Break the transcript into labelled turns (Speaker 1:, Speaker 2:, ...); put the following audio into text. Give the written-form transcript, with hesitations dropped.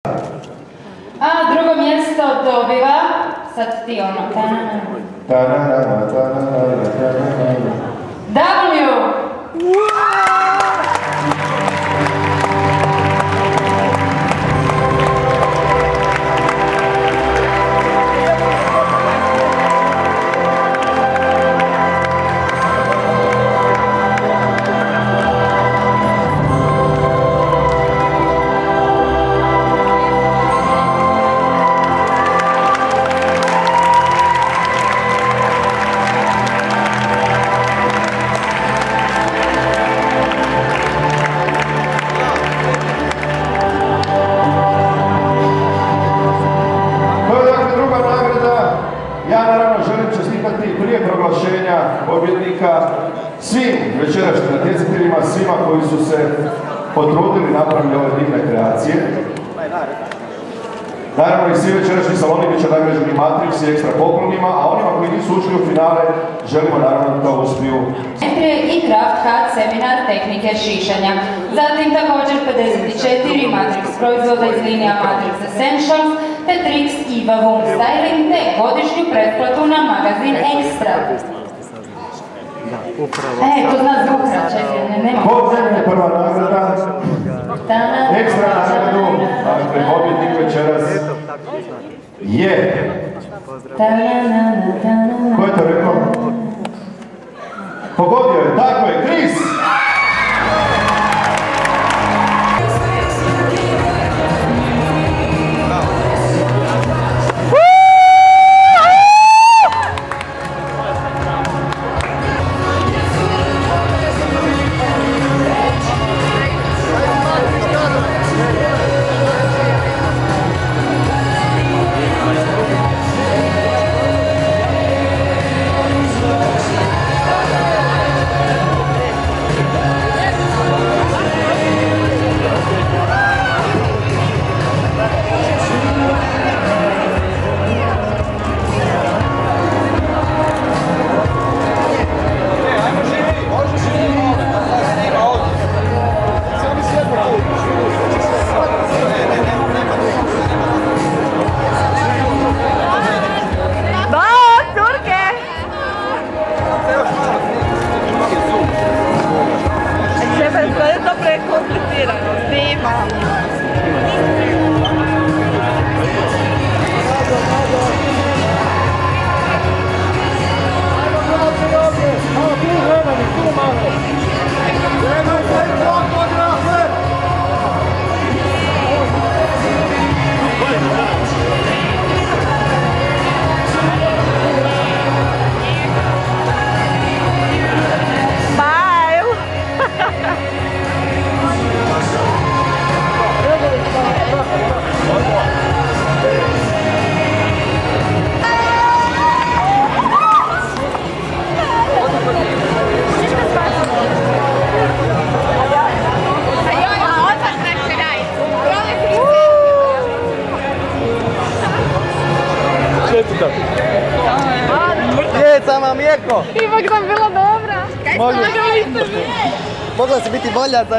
Speaker 1: A drugo mjesto dobiva, sad ti ono, W!
Speaker 2: Ja naravno želim čestitati prije proglašenja pobjednika svim večerašnjim natjecateljima, svima koji su se potrudili napraviti ove divne kreacije. Naravno i svi večerašnji saloni bit će nagrađeni Matrix i ekstra poklonima, a onima koji nisu ušli u finale želimo naravno da uspiju.
Speaker 1: I Craft Cut seminar tehnike šišanja. Zatim također 54 Matrix proizvoda iz linija Matrix Essentials, te Trix Eva Wound Styling, te godišnju pretplatu na magazin Extra. To zna zvuka, čekaj, nema.
Speaker 2: Pozdravljena je prva nagrada. Ekstra nagradu, dakle, pobjednik večeras je... Ko je to rekao? Pogodio je, tako je, Kris!
Speaker 3: Sama Mijeko!
Speaker 4: Ipak sam bila dobra!
Speaker 3: Mogla si biti bolja za